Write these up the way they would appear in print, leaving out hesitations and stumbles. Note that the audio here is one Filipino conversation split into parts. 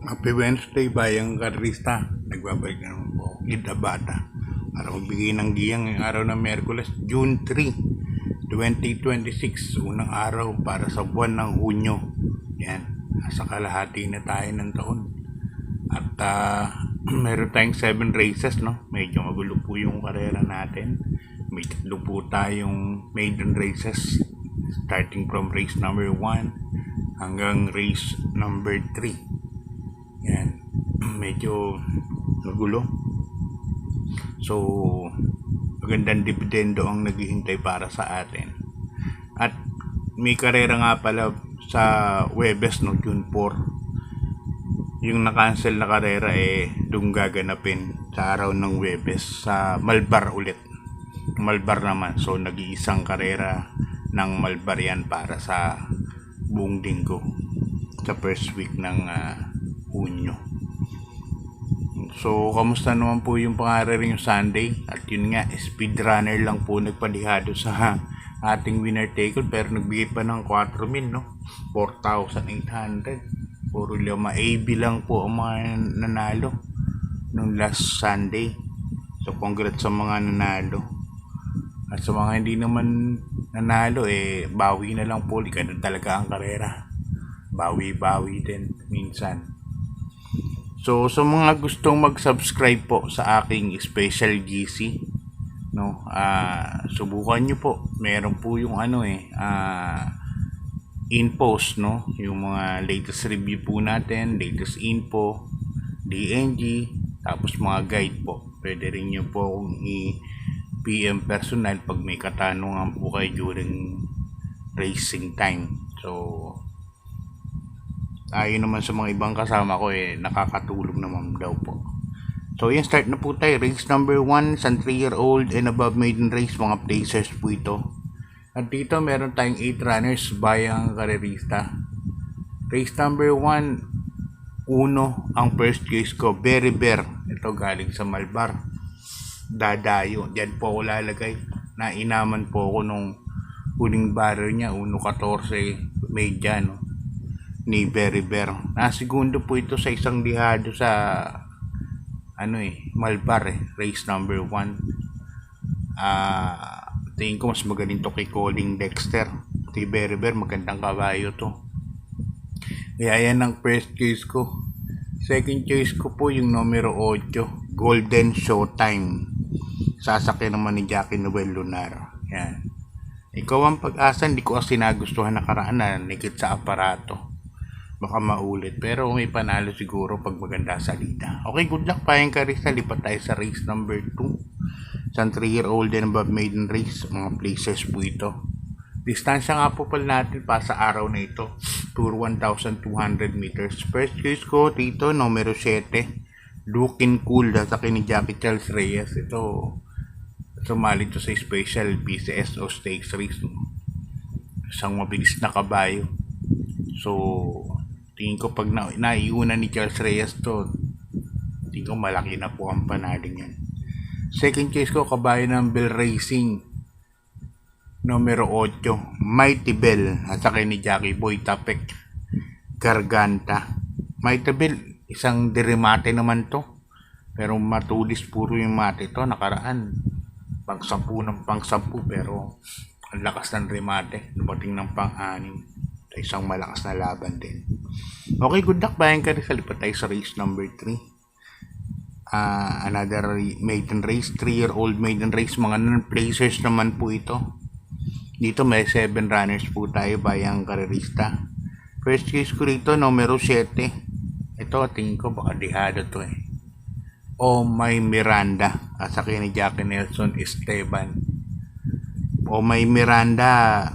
Happy Wednesday, bayang karista. Nagbabalik na naman po ako, Gida Bata. Para magbigay ng giyang ngayong araw ng Miyerkules, June 3, 2026. Unang araw para sa buwan ng Hunyo. Yan, nasa kalahati na tayo ng taon. At meron tayong 7 races, no? Medyo magulo po yung karera natin. May 3 po tayong maiden races. Starting from race number 1 hanggang race number 3. Yan, medyo magulo. So, magandang dividendo ang naghihintay para sa atin. At may karera nga pala sa Webes, no, June 4. Yung na-cancel na karera doon gaganapin sa araw ng Webes sa Malbar ulit. Malbar naman. So, nag-iisang karera ng Malbar yan para sa buong linggo. Sa first week ng Hunyo. So, kamusta naman po yung pangarap yung Sunday? At yun nga, speedrunner lang po nagpadihado sa ating winner take all, pero nagbigay pa ng 4,000, no? 4,800. Puro lima AB lang po ang mga nanalo nung last Sunday. So, congrats sa mga nanalo. At sa mga hindi naman nanalo, bawi na lang po. Ganun talaga ang karera. Bawi-bawi din minsan. So, sa mga gustong mag-subscribe po sa aking special GC, no, subukan nyo po. Meron po yung in-post, no, yung mga latest review po natin, latest info, DNG, tapos mga guide po. Pwede rin nyo po akong i-PM personal pag may katanungan po kayo during racing time. So, ayon naman sa mga ibang kasama ko nakakatulong naman daw po. So yan, start na po tayo. Race number 1, sa 3-year-old and above maiden race, mga placers po ito. At dito meron tayong 8 runners bayang karerista. Race number 1, uno ang first case ko, Very Bear. Ito galing sa Malbar. Dadayo, diyan po ako lalagay. Nainaman po ako nung huling barrel niya, 1.14 medya, no, ni Very Bear. Segundo po ito sa isang dihado sa Malbar, race number 1. Tingin ko mas magaling to kay Colin Dexter. Kay Very Bear, magandang kabayo to. Kaya yan ang first choice ko. Second choice ko po yung numero 8, Golden Showtime. Sasakyan naman ni Jackie Noel Lunar. Yan. Ikaw ang pag-asa, hindi ko kasi nagustuhan nakaraan na nikit sa aparato. Baka maulit, pero may panalo siguro pag maganda salita. Okay, good luck payang karista. Lipat tayo sa race number 2. Sa 3-year-old and above maiden race, mga placers po ito. Distansya nga po pala natin pa sa araw na ito, tour 1,200 meters. First choice ko dito, numero 7, Looking Cool, sa ni Jackie Charles Reyes. Ito, sumali to sa special PCS o stakes race. Isang mabilis na kabayo. So, tingin ko pag naiuna ni Charles Reyes to, tingin ko malaki na po ang panaling yan. Second choice ko, kabayo ng Bell Racing, numero 8, Mighty Bell, at saka ni Jackie Boy Tapek Garganta. Mighty Bell, isang dirimate naman to, pero matulis puro yung mate to. Nakaraan pang-10 ng pang-10, pero ang lakas ng remate, dumating ng pang-6. Isang malakas na laban din. Okay, good luck bayang karista. Lipat tayo sa race number 3. Another maiden race, 3-year-old maiden race, mga non-placers naman po ito. Dito may 7 runners po tayo bayang karerista. First case ko rito, numero 7. Ito, tingin ko baka dihado to Oh My Miranda, at sa ni Jackie Nelson Esteban. Oh My Miranda,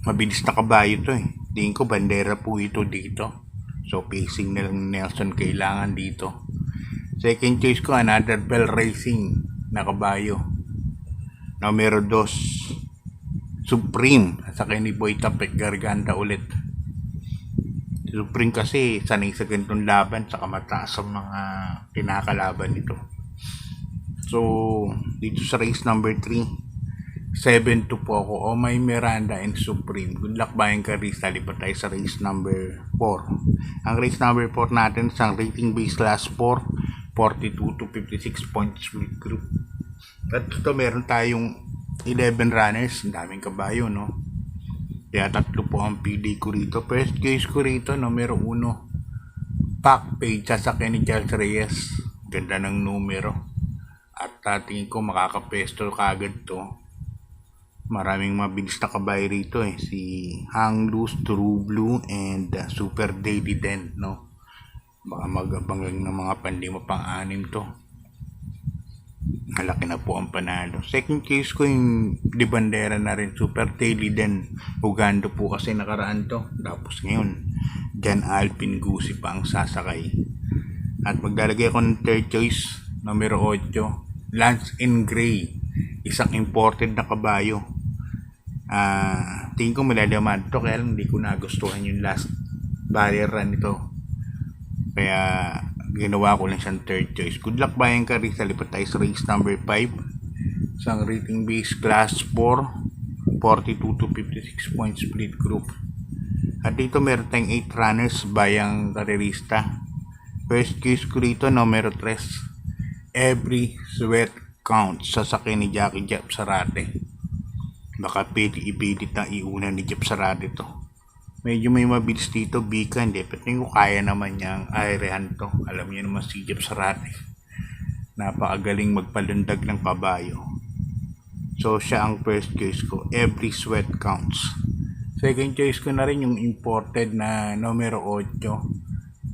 mabilis na kabayo to Tingin ko bandera po ito dito. So pacing na lang Nelson kailangan dito. Second choice ko, another Bell Racing na kabayo, numero 2, Supreme, at saka ni Boy Tapek Garganta ulit. Supreme kasi sanay sa ganitong laban, saka mataas ang mga kinakalaban nito. So dito sa race number 3, 7-2 po ako. Oh, may Miranda and Supreme. Good luck Bayang Karista. Lipat tayo sa race number 4. Ang race number 4 natin sa rating base class 4, 42 to 56 points with group. At ito meron tayong 11 runners. Ang daming kabayo, no? Kaya 3 po ang PD ko rito. First case ko rito, numero 1. Pack page sa ni Charles Reyes. Ganda ng numero. At tingin ko makakapesto kagad to. Maraming mabilis na kabayo rito si Hang Loose, True Blue, and Super Daily Den, no? Baka mag-abang lang ng mga panlima pang-anim to. Malaki na po ang panalo. Second case ko yung Di Bandera na rin, Super Daily Den. Ugando po kasi nakaraan to. Tapos ngayon, Jan Alpin Gusi pa ang sasakay. At maglalagay ako ng third choice, numero 8, Lance and Gray. Isang imported na kabayo. Tingin ko malalaman to, kaya lang hindi ko nagustuhan yung last barrier run nito. Kaya ginawa ko lang siyang third choice. Good luck Bayang Karista. Lipat tayo sa race number 5. Isang rating base class 4, 42 to 56 points split group. At dito meron tayong 8 runners Bayang Karista. First case ko rito, numero 3. Every sweat counts. Sasakyan ni Jackie Jeff Sarate. Baka ipilit na iuna ni Jeff Sarate to. Medyo may mabilis dito, Bika, hindi. Pero tingin ko kaya naman niyang airehan to. Alam niyo naman si Jeff Sarate. Napakagaling magpalundag ng kabayo. So, siya ang first choice ko. Every sweat counts. Second choice ko na rin yung imported na numero 8.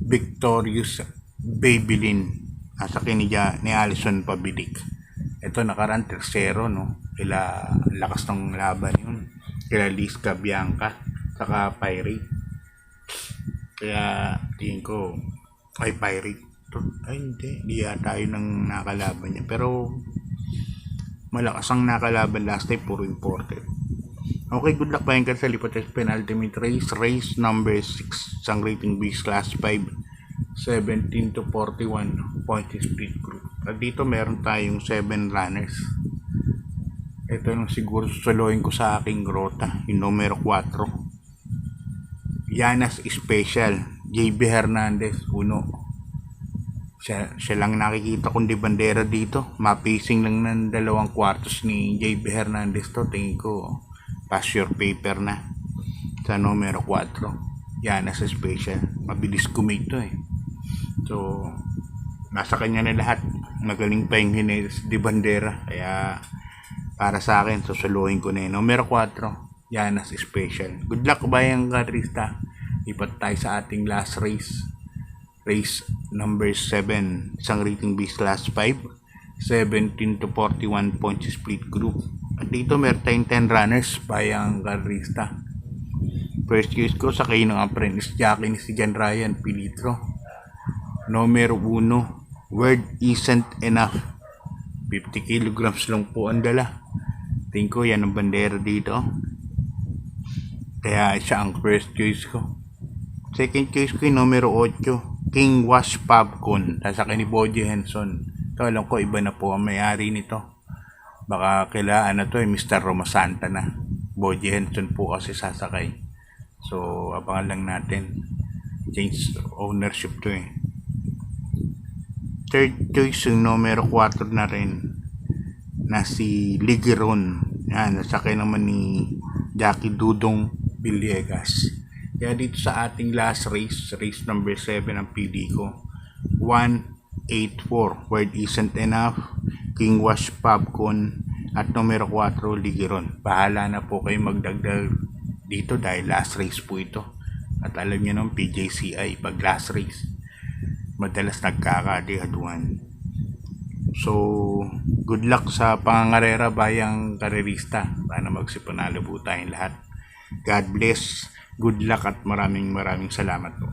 Victorious Babylin. Nasa kinidya ni Alison Pabilik. Ito nakaraan tercero, no? Kila lakas ng laban yun. Kila Liska Bianca. Saka Pirate. Kaya tingin ko ay Pirate. Ay hindi. Di yata yun ang nakalaban niya. Pero malakas ang nakalaban last time. Puro imported. Okay, good luck Bayang Karista. Lipat sa penultimate race. Race number 6. Isang rating base class 5. 17 to 41 point split group. At dito meron tayong 7 runners. Ito lang siguro susuluhin ko sa aking grota. Yung numero 4. Yanas Special. JB Hernandez 1. Siya lang nakikita kong Di Bandera dito. Mapacing lang ng 2 kwartos ni JB Hernandez to. Tingin ko pass your paper na. Sa numero 4. Yanas Special. Mabilis kumito So, nasa kanya na lahat. Magaling pa yung Di Bandera. Kaya para sa akin, susuluhin ko na yun. Numero 4, Yanas Special. Good luck Bayang Karista. Lipat tayo sa ating last race. Race number 7. Isang rating base class 5. 17 to 41 points split group. At dito meron tayong 10 runners Bayang Karista. First case ko sa kayo ng apprentice Jackie ni si Jan Ryan Pilitro. Numero 1, Word Isn't Enough. 50 kilograms lang po ang dala. Tingin ko yan ang bandera dito. Kaya siya ang first choice ko. Second choice ko yung numero 8, King Wash Popcorn. Sasakay ni Boji Henson. Ito alam ko iba na po ang may-ari nito. Baka kailangan na to Mr. Roma Santa na. Boji Henson po kasi sasakay. So abangan lang natin. Change ownership to Third choice yung numero 4 na rin na si Ligeron. Yan, nasakay naman ni Jackie Dudong Villegas. Kaya dito sa ating last race, race number 7 ang PD ko. 184, Word Isn't Enough, King Wash Popcorn, at numero 4, Ligeron. Bahala na po kayo magdagdag dito dahil last race po ito. At alam niyo ng PJCI, pag last race, madalas nagkakadihaduan. So, good luck sa pangangarera Bayang Karerista. Sana magsipanalo po tayong lahat. God bless, good luck at maraming salamat po.